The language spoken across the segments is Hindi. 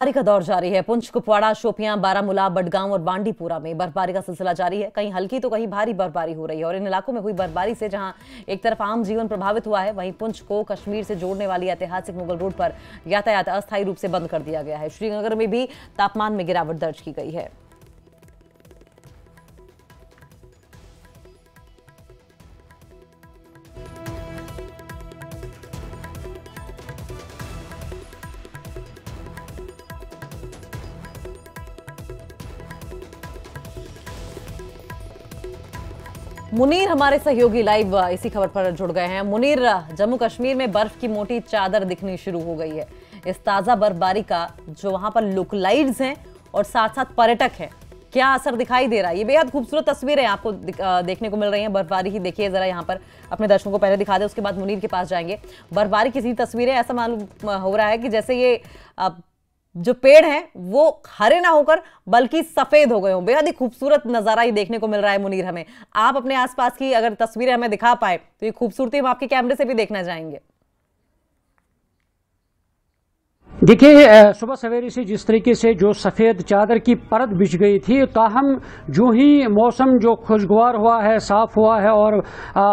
बर्फबारी का दौर जारी है। पुंछ, कुपवाड़ा, शोपियां, बारामूला, बडगांव और बांडीपुरा में बर्फबारी का सिलसिला जारी है। कहीं हल्की तो कहीं भारी बर्फबारी हो रही है और इन इलाकों में हुई बर्फबारी से जहां एक तरफ आम जीवन प्रभावित हुआ है, वहीं पुंछ को कश्मीर से जोड़ने वाली ऐतिहासिक मुगल रोड पर यातायात अस्थायी रूप से बंद कर दिया गया है। श्रीनगर में भी तापमान में गिरावट दर्ज की गई है। मुनीर हमारे सहयोगी लाइव इसी खबर पर जुड़ गए हैं। मुनीर, जम्मू कश्मीर में बर्फ की मोटी चादर दिखनी शुरू हो गई है। इस ताजा बर्फबारी का जो वहां पर लोकलाइट्स हैं और साथ साथ पर्यटक हैं, क्या असर दिखाई दे रहा है? ये बेहद खूबसूरत तस्वीरें आपको देखने को मिल रही हैं बर्फबारी की। देखिए जरा यहाँ पर, अपने दर्शकों को पहले दिखा दे, उसके बाद मुनीर के पास जाएंगे। बर्फबारी की सी तस्वीरें, ऐसा मालूम हो रहा है कि जैसे ये जो पेड़ हैं वो हरे ना होकर बल्कि सफेद हो गए हों। बेहद ही खूबसूरत नजारा ही देखने को मिल रहा है मुनीर हमें। आप अपने आसपास की अगर तस्वीरें हमें दिखा पाए तो ये खूबसूरती हम आपके कैमरे से भी देखना चाहेंगे। देखिए, सुबह सवेरे से जिस तरीके से जो सफ़ेद चादर की परत बिछ गई थी, ताहम जो ही मौसम जो खुशगवार हुआ है, साफ हुआ है और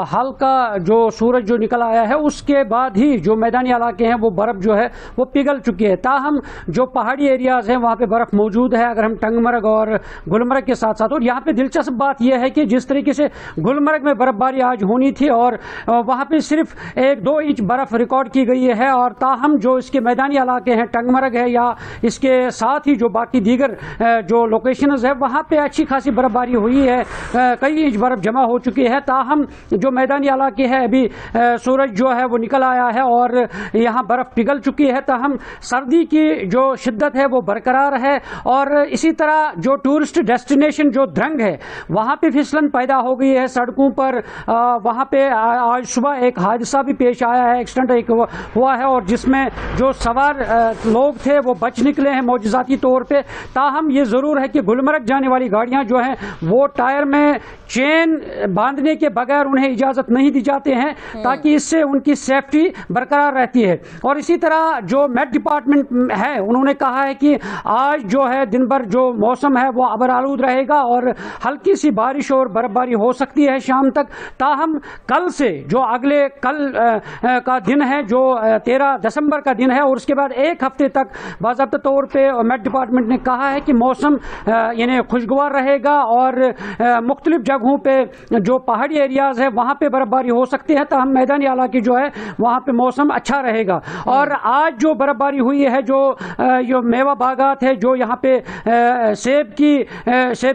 हल्का जो सूरज जो निकल आया है, उसके बाद ही जो मैदानी इलाके हैं वो बर्फ़ जो है वो पिघल चुकी है। ताहम जो पहाड़ी एरियाज़ हैं वहाँ पे बर्फ़ मौजूद है। अगर हम टंगमर्ग और गुलमर्ग के साथ साथ, और यहाँ पे दिलचस्प बात यह है कि जिस तरीके से गुलमर्ग में बर्फबारी आज होनी थी और वहाँ पे सिर्फ 1-2 इंच बर्फ़ रिकॉर्ड की गई है, और ताहम जो इसके मैदानी इलाके हैं, टंगमर्ग है या इसके साथ ही जो बाकी दीगर जो लोकेशंस है, वहां पे अच्छी खासी बर्फबारी हुई है। कई इंच बर्फ जमा हो चुकी है। ताहम जो मैदानी इलाके है, अभी सूरज जो है वो निकल आया है और यहाँ बर्फ पिघल चुकी है। ताहम सर्दी की जो शिद्दत है वो बरकरार है। और इसी तरह जो टूरिस्ट डेस्टिनेशन जो द्रंग है, वहां पे फिसलन पैदा हो गई है सड़कों पर। वहां पे आज सुबह एक हादसा भी पेश आया है, एक्सीडेंट एक हुआ है, और जिसमें जो सवार लोग थे वो बच निकले हैं मौजूदाती तौर पे। ताहम ये जरूर है कि गुलमर्ग जाने वाली गाड़ियां जो हैं वो टायर में चेन बांधने के बगैर उन्हें इजाजत नहीं दी जाते हैं, ताकि इससे उनकी सेफ्टी बरकरार रहती है। और इसी तरह जो मेट डिपार्टमेंट है, उन्होंने कहा है कि आज जो है दिन भर जो मौसम है वो अबर आलूद रहेगा और हल्की सी बारिश और बर्फबारी हो सकती है शाम तक। ताहम कल से जो अगले कल का दिन है, जो 13 दिसंबर का दिन है, और उसके बाद एक हफ्ते तक बाज़ाब्ता तौर पे मेट डिपार्टमेंट ने कहा है कि मौसम यानी खुशगवार रहेगा और मुख्तलिफ जगहों पे जो पहाड़ी एरियाज है वहां पे बर्फबारी हो सकती है। ताहम मैदानी इलाके जो है वहां पे मौसम अच्छा रहेगा। और आज जो बर्फबारी हुई है, जो मेवा बागात है, जो यहाँ पे सेब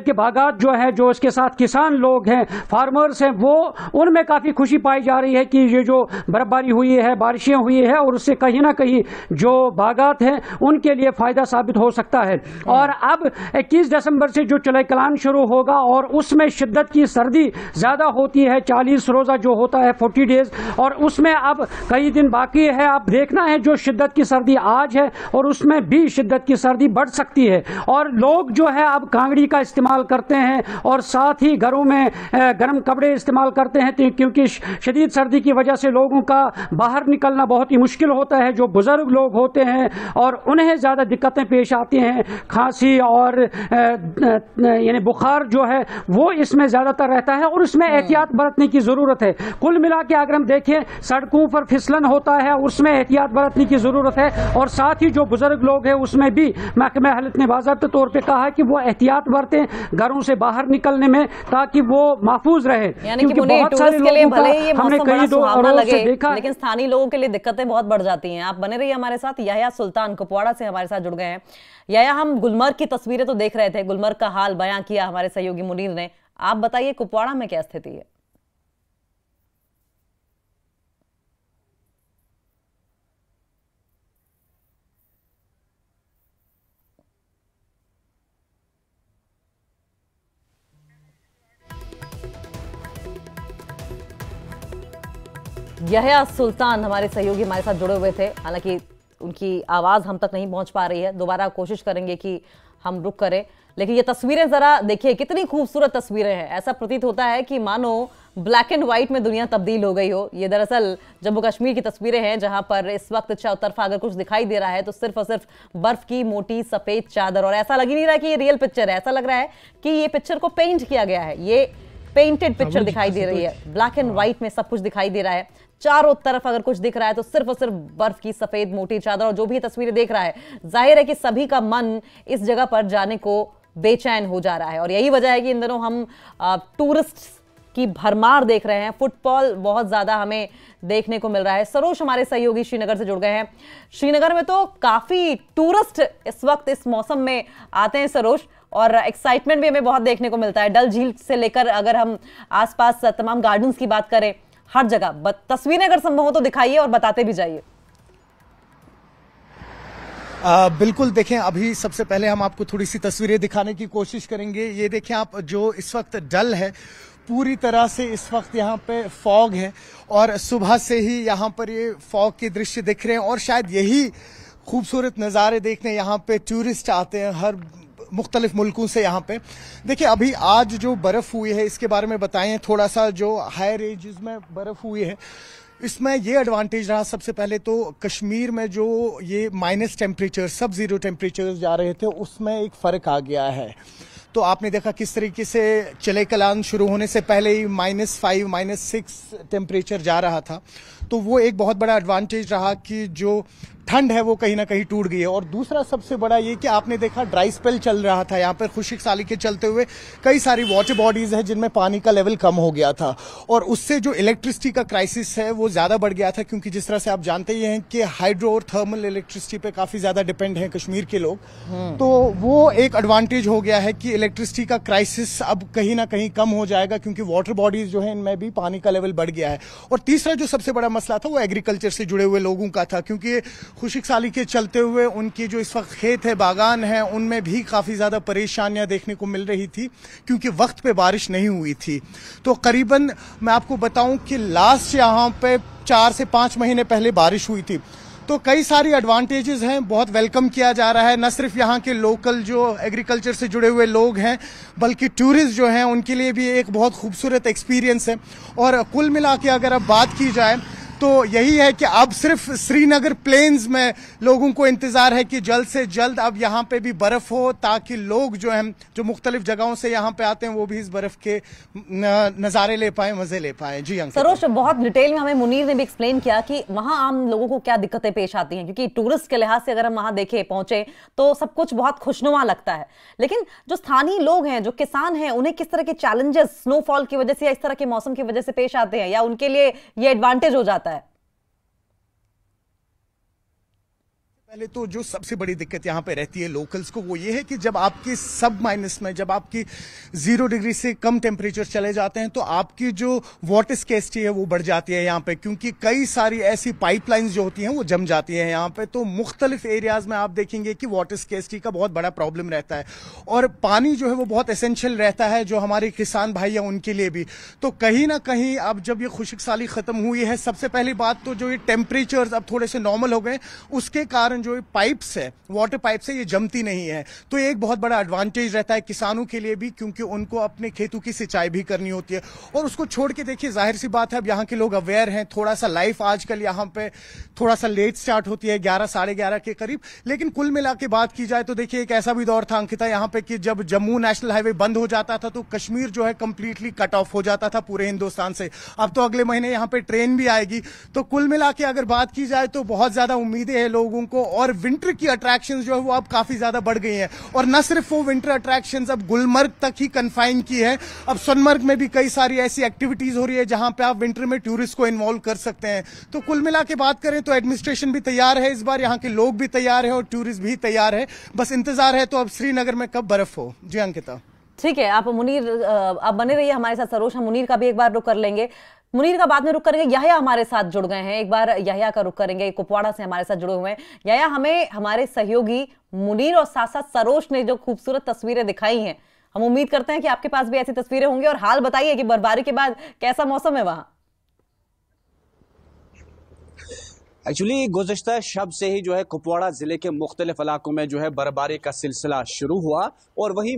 के बागात जो है, जो इसके साथ किसान लोग हैं, फार्मर्स हैं, वो उनमें काफी खुशी पाई जा रही है कि ये जो बर्फबारी हुई है, बारिशें हुई है, और उससे कहीं ना कहीं जो बागात हैं उनके लिए फायदा साबित हो सकता है। और अब 21 दिसंबर से जो चले कलान शुरू होगा और उसमें शिद्दत की सर्दी ज्यादा होती है। 40 रोजा जो होता है, 40 डेज, और उसमें अब कई दिन बाकी है। अब देखना है जो शिद्दत की सर्दी आज है और उसमें भी शिद्दत की सर्दी बढ़ सकती है। और लोग जो है अब कांगड़ी का इस्तेमाल करते हैं और साथ ही घरों में गर्म कपड़े इस्तेमाल करते हैं, क्योंकि शदीद सर्दी की वजह से लोगों का बाहर निकलना बहुत ही मुश्किल होता है। जो बुजुर्ग लोग होते हैं और उन्हें ज्यादा दिक्कतें पेश आती हैं, खांसी और यानी बुखार जो है वो इसमें ज्यादातर रहता है, और उसमें एहतियात बरतने की जरूरत है। कुल मिला के अगर हम देखें, सड़कों पर फिसलन होता है, उसमें एहतियात बरतने की जरूरत है। और साथ ही जो बुजुर्ग लोग हैं उसमें भी महकमा हालत ने बाज़ाब्ता तौर पर कहा है कि वो एहतियात बरतें घरों से बाहर निकलने में, ताकि वो महफूज रहे। क्योंकि बहुत सारे लोगों का हमने कई दो लगे, लेकिन स्थानीय लोगों के लिए दिक्कतें बहुत बढ़ जाती हैं। आप बने रहिए हमारे साथ। याया सुल्तान कुपवाड़ा से हमारे साथ जुड़ गए हैं। याया, हम गुलमर्ग की तस्वीरें तो देख रहे थे, गुलमर्ग का हाल बयां किया हमारे सहयोगी मुनीर ने। आप बताइए कुपवाड़ा में क्या स्थिति है? याया सुल्तान हमारे सहयोगी हमारे साथ जुड़े हुए थे, हालांकि उनकी आवाज हम तक नहीं पहुंच पा रही है। दोबारा कोशिश करेंगे कि हम रुक करें। लेकिन ये तस्वीरें जरा देखिए, कितनी खूबसूरत तस्वीरें हैं। ऐसा प्रतीत होता है कि मानो ब्लैक एंड व्हाइट में दुनिया तब्दील हो गई हो। ये दरअसल जम्मू कश्मीर की तस्वीरें हैं, जहां पर इस वक्त चौतरफा अगर कुछ दिखाई दे रहा है तो सिर्फ और सिर्फ बर्फ की मोटी सफेद चादर। और ऐसा लग ही नहीं रहा कि ये रियल पिक्चर है, ऐसा लग रहा है कि ये पिक्चर को पेंट किया गया है। ये पेंटेड पिक्चर दिखाई दे रही है, ब्लैक एंड व्हाइट में सब कुछ दिखाई दे रहा है। चारों तरफ अगर कुछ दिख रहा है तो सिर्फ और सिर्फ बर्फ की सफेद मोटी चादर। और जो भी तस्वीरें देख रहा है, जाहिर है कि सभी का मन इस जगह पर जाने को बेचैन हो जा रहा है। और यही वजह है कि इन दिनों हम टूरिस्ट की भरमार देख रहे हैं। फुटफॉल बहुत ज्यादा हमें देखने को मिल रहा है। सरोज हमारे सहयोगी श्रीनगर से जुड़ गए हैं। श्रीनगर में तो काफी टूरिस्ट इस वक्त इस मौसम में आते हैं सरोज, और एक्साइटमेंट भी हमें बहुत देखने को मिलता है। डल झील से लेकर अगर हम आसपास तमाम गार्डन्स की बात करें, हर जगह तस्वीरें अगर संभव हो तो दिखाइए और बताते भी जाइए। बिल्कुल, देखें, अभी सबसे पहले हम आपको थोड़ी सी तस्वीरें दिखाने की कोशिश करेंगे। ये देखें आप, जो इस वक्त डल है पूरी तरह से इस वक्त यहाँ पे फॉग है, और सुबह से ही यहाँ पर ये फॉग के दृश्य दिख रहे हैं। और शायद यही खूबसूरत नज़ारे देखने यहाँ पे टूरिस्ट आते हैं हर मुख्तलिफ मुल्कों से यहाँ पे। देखिए, अभी आज जो बर्फ़ हुई है इसके बारे में बताएं थोड़ा सा। जो हाई रेंजेस में बर्फ़ हुई है इसमें ये एडवांटेज रहा, सबसे पहले तो कश्मीर में जो ये माइनस टेम्परेचर, सब जीरो टेम्परेचर जा रहे थे, उसमें एक फ़र्क आ गया है। तो आपने देखा किस तरीके से चले कलान शुरू होने से पहले ही -5, -6 टेम्परेचर जा रहा था। तो वो एक बहुत बड़ा एडवांटेज रहा कि जो ठंड है वो कहीं ना कहीं टूट गई है। और दूसरा सबसे बड़ा ये कि आपने देखा ड्राई स्पेल चल रहा था यहाँ पर, खुश्क साली के चलते हुए कई सारी वाटर बॉडीज है जिनमें पानी का लेवल कम हो गया था, और उससे जो इलेक्ट्रिसिटी का क्राइसिस है वो ज्यादा बढ़ गया था। क्योंकि जिस तरह से आप जानते ही हैं कि हाइड्रो और थर्मल इलेक्ट्रिसिटी पे काफी ज्यादा डिपेंड है कश्मीर के लोग, तो वो एक एडवांटेज हो गया है कि इलेक्ट्रिसिटी का क्राइसिस अब कहीं ना कहीं कम हो जाएगा, क्योंकि वाटर बॉडीज जो है इनमें भी पानी का लेवल बढ़ गया है। और तीसरा जो सबसे बड़ा मसला था वो एग्रीकल्चर से जुड़े हुए लोगों का था, क्योंकि खुश्क साली के चलते हुए उनकी जो इस वक्त खेत है, बागान है, उनमें भी काफी ज्यादा परेशानियां देखने को मिल रही थी, क्योंकि वक्त पे बारिश नहीं हुई थी। तो करीबन मैं आपको बताऊं कि लास्ट यहाँ पे 4 से 5 महीने पहले बारिश हुई थी। तो कई सारी एडवांटेजेस हैं, बहुत वेलकम किया जा रहा है। न सिर्फ यहाँ के लोकल जो एग्रीकल्चर से जुड़े हुए लोग हैं, बल्कि टूरिस्ट जो हैं उनके लिए भी एक बहुत खूबसूरत एक्सपीरियंस है। और कुल मिला के अगर अब बात की जाए तो यही है कि अब सिर्फ श्रीनगर प्लेन्स में लोगों को इंतजार है कि जल्द से जल्द अब यहाँ पे भी बर्फ हो, ताकि लोग जो हैं, जो मुख्तलिफ जगहों से यहाँ पे आते हैं, वो भी इस बर्फ के नज़ारे ले पाए, मजे ले पाए। जी अंकिता। सरोज, बहुत डिटेल में हमें मुनीर ने भी एक्सप्लेन किया कि वहां आम लोगों को क्या दिक्कतें पेश आती हैं, क्योंकि टूरिस्ट के लिहाज से अगर हम वहां देखें, पहुंचे तो सब कुछ बहुत खुशनुमा लगता है। लेकिन जो स्थानीय लोग हैं, जो किसान हैं, उन्हें किस तरह के चैलेंजेस स्नोफॉल की वजह से या इस तरह के मौसम की वजह से पेश आते हैं, या उनके लिए ये एडवांटेज हो जाता है? पहले तो जो सबसे बड़ी दिक्कत यहाँ पे रहती है लोकल्स को, वो ये है कि जब आपकी सब माइनस में, जब आपकी 0 डिग्री से कम टेम्परेचर चले जाते हैं, तो आपकी जो वाटर स्केर्सिटी है वो बढ़ जाती है यहाँ पे, क्योंकि कई सारी ऐसी पाइपलाइंस जो होती हैं वो जम जाती हैं यहाँ पे। तो मुख्तलिफ एरियाज में आप देखेंगे कि वाटर स्केर्सिटी का बहुत बड़ा प्रॉब्लम रहता है, और पानी जो है वो बहुत एसेंशियल रहता है जो हमारे किसान भाई हैं उनके लिए भी। तो कहीं ना कहीं अब जब ये खुश्क साली खत्म हुई है, सबसे पहली बात तो जो ये टेम्परेचर अब थोड़े से नॉर्मल हो गए, उसके कारण जो पाइप्स है, वाटर पाइप्स है, ये जमती नहीं है। तो ये एक बहुत बड़ा एडवांटेज रहता है किसानों के लिए भी, क्योंकि उनको अपने खेतों की सिंचाई भी करनी होती है। और उसको छोड़ के देखिए, जाहिर सी बात है अब यहाँ के लोग अवेयर हैं। थोड़ा सा लाइफ आजकल यहाँ पे थोड़ा सा लेट स्टार्ट होती है, 11 साढ़े 11 के करीब। लेकिन कुल मिला के बात की जाए तो देखिए, एक ऐसा भी दौर था अंकिता यहाँ पे कि जब जम्मू नेशनल हाईवे बंद हो जाता था तो कश्मीर जो है कंप्लीटली कट ऑफ हो जाता था पूरे हिंदुस्तान से। अब तो अगले महीने यहाँ पे ट्रेन भी आएगी। तो कुल मिला के अगर बात की जाए तो बहुत ज्यादा उम्मीदें हैं लोगों को, और विंटर की अट्रैक्शंस जो है वो अब काफी ज्यादा बढ़ गई हैं। और न सिर्फ वो विंटर अट्रैक्शंस अब गुलमर्ग तक ही कन्फाइन की है, अब सोनमर्ग में भी कई सारी ऐसी एक्टिविटीज हो रही है जहां पे आप विंटर में टूरिस्ट को इन्वॉल्व कर सकते हैं। तो कुल मिला के बात करें तो एडमिनिस्ट्रेशन भी तैयार है इस बार, यहाँ के लोग भी तैयार है और टूरिस्ट भी तैयार है। बस इंतजार है तो अब श्रीनगर में कब बर्फ हो। जी अंकिता। ठीक है, आप मुनीर आप बने रहिए हमारे साथ। सरोज, हम मुनीर का भी एक बार रुक कर लेंगे, मुनीर का बाद में रुक करेंगे। याहिया हमारे साथ जुड़ गए हैं, एक बार याहिया का रुक करेंगे, कुपवाड़ा से हमारे साथ जुड़े हुए हैं। याहिया, हमें हमारे सहयोगी मुनीर और साथ साथ सरोज ने जो खूबसूरत तस्वीरें दिखाई हैं, हम उम्मीद करते हैं कि आपके पास भी ऐसी तस्वीरें होंगी। और हाल बताइए कि बर्फबारी के बाद कैसा मौसम है वहां? एक्चुअली गुज़िश्ता शब से ही जो है कुपवाड़ा जिले के मुख्तलिफ इलाकों में जो है बर्फबारी का सिलसिला शुरू हुआ और वहीं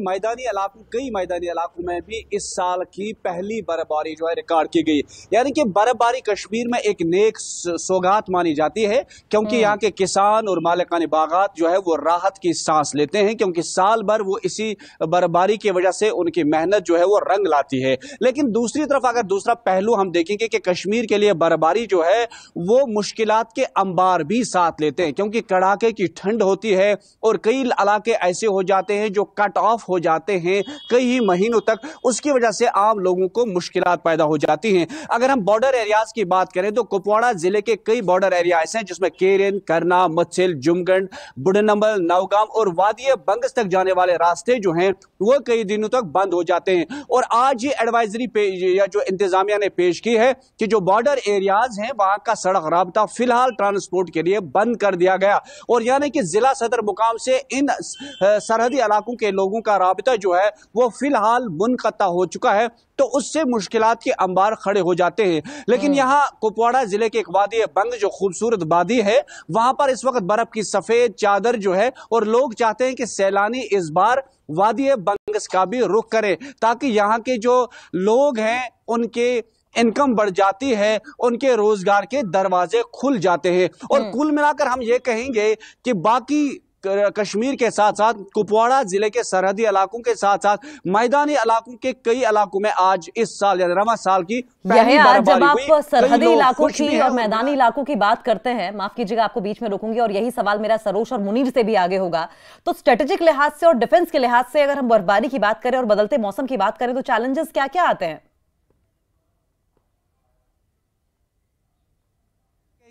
कई मैदानी इलाकों में भी इस साल की पहली बर्फबारी जो है रिकॉर्ड की गई। यानी कि बर्फबारी कश्मीर में एक नेक सौगात मानी जाती है, क्योंकि यहाँ के किसान और मालिकान बागात जो है वो राहत की सांस लेते हैं, क्योंकि साल भर वो इसी बर्फबारी की वजह से उनकी मेहनत जो है वो रंग लाती है। लेकिन दूसरी तरफ अगर दूसरा पहलू हम देखेंगे कि कश्मीर के लिए बर्फबारी जो है वो मुश्किलात के अंबार भी साथ लेते हैं, क्योंकि कड़ाके की ठंड होती है और कई इलाके ऐसे हो जाते हैं जो कट ऑफ हो जाते हैं कई ही महीनों तक। उसकी वजह से आम लोगों को मुश्किलात पैदा हो जाती हैं। अगर हम बॉर्डर एरियाज की बात करें तो कुपवाड़ा जिले के कई बॉर्डर एरिया ऐसे हैं जिसमें केरन, करना, मत्सिल, जुमगंड, बुढ़नंबल, नौगाम और वादी बंगस तक जाने वाले रास्ते जो हैं वो कई दिनों तक बंद हो जाते हैं। और आज ये एडवाइजरी या जो इंतजामिया ने पेश की है कि जो बॉर्डर एरियाज हैं वहां का सड़क राबता फिलहाल ट्रांसपोर्ट के लिए बंद कर दिया गया और यानी कि जिला सदर मुकाम से इन सरहदी इलाकों के लोगों का राबता जो है वो फिलहाल मुनक़ता हो चुका है, तो उससे मुश्किलात के अंबार खड़े हो जाते हैं। लेकिन यहाँ कुपवाड़ा जिले के एक वादी बंग जो खूबसूरत वादी है वहां पर इस वक्त बर्फ की सफेद चादर जो है और लोग चाहते हैं कि सैलानी इस बार वादी बंगस का भी रुख करें ताकि यहाँ के जो लोग हैं उनके इनकम बढ़ जाती है, उनके रोजगार के दरवाजे खुल जाते हैं। और कुल मिलाकर हम ये कहेंगे कि बाकी कश्मीर के साथ साथ कुपवाड़ा जिले के सरहदी इलाकों के साथ साथ मैदानी इलाकों के कई इलाकों में आज इस साल यानी रवा साल की पहली बर्फबारी जब आप हुई। सरहदी इलाकों की और मैदानी इलाकों की बात करते हैं, माफ कीजिएगा आपको बीच में रोकूंगी और यही सवाल मेरा सरोज और मुनीर से भी आगे होगा, तो स्ट्रेटेजिक लिहाज से और डिफेंस के लिहाज से अगर हम बर्फबारी की बात करें और बदलते मौसम की बात करें तो चैलेंजेस क्या क्या आते हैं?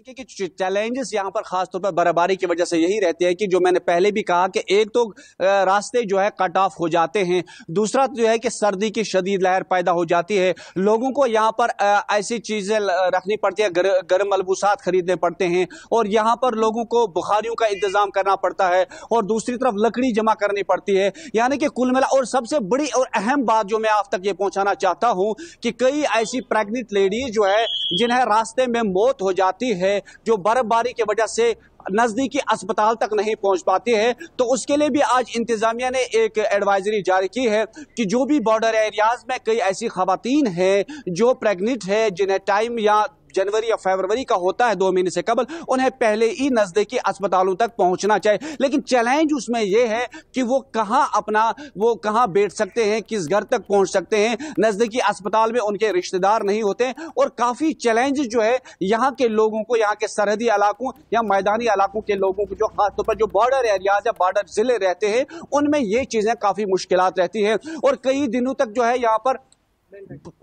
कि चैलेंजेस यहाँ पर खासतौर पर बर्फबारी की वजह से यही रहते हैं कि जो मैंने पहले भी कहा कि एक तो रास्ते जो है कट ऑफ हो जाते हैं, दूसरा जो है कि सर्दी की शदीद लहर पैदा हो जाती है, लोगों को यहाँ पर ऐसी चीजें रखनी पड़ती है, गर्म मलबूसात खरीदने पड़ते हैं और यहाँ पर लोगों को बुखारियों का इंतजाम करना पड़ता है और दूसरी तरफ लकड़ी जमा करनी पड़ती है। यानी कि कुल मिला और सबसे बड़ी और अहम बात जो मैं आप तक ये पहुंचाना चाहता हूं कि कई ऐसी प्रेग्नेंट लेडीज जो है जिन्हें रास्ते में मौत हो जाती है, जो बर्फबारी की वजह से नजदीकी अस्पताल तक नहीं पहुंच पाती है, तो उसके लिए भी आज इंतजामिया ने एक एडवाइजरी जारी की है कि जो भी बॉर्डर एरियाज में कई ऐसी खवातीन हैं जो प्रेग्नेंट है, जिन्हें टाइम या जनवरी या फरवरी का होता है 2 महीने से कबल, उन्हें पहले ही नजदीकी अस्पतालों तक पहुंचना चाहिए। लेकिन चैलेंज उसमें यह है कि वो कहां बैठ सकते हैं, किस घर तक पहुंच सकते हैं, नजदीकी अस्पताल में उनके रिश्तेदार नहीं होते और काफी चैलेंज जो है यहाँ के लोगों को, यहाँ के सरहदी इलाकों या मैदानी इलाकों के लोगों को, जो खासतौर पर जो बॉर्डर एरियाज या बॉर्डर जिले रहते हैं उनमें ये चीजें काफी मुश्किलात रहती है और कई दिनों तक जो है यहाँ पर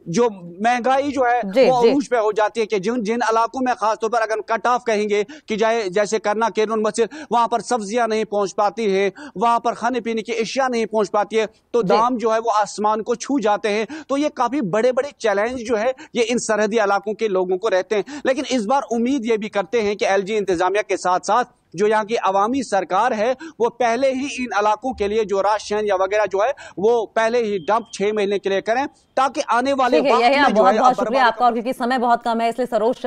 जो महंगाई जो है वो अरूज पे हो जाती है कि जिन इलाकों में खासतौर पर अगर कट ऑफ कहेंगे कि जैसे करना, केरन, मस्जिद, वहां पर सब्जियां नहीं पहुंच पाती है, वहां पर खाने पीने की अशिया नहीं पहुंच पाती है, तो दाम जो है वो आसमान को छू जाते हैं। तो ये काफी बड़े बड़े चैलेंज जो है ये इन सरहदी इलाकों के लोगों को रहते हैं। लेकिन इस बार उम्मीद ये भी करते हैं कि एलजी इंतजामिया के साथ साथ जो यहाँ की अवामी सरकार है वो पहले ही इन इलाकों के लिए जो राशन या वगैरह जो है वो पहले ही डंप 6 महीने के लिए करें ताकि आने वाले वक्त में जो है बहुत शुक्रिया आपका, और क्योंकि समय बहुत कम है इसलिए सरोज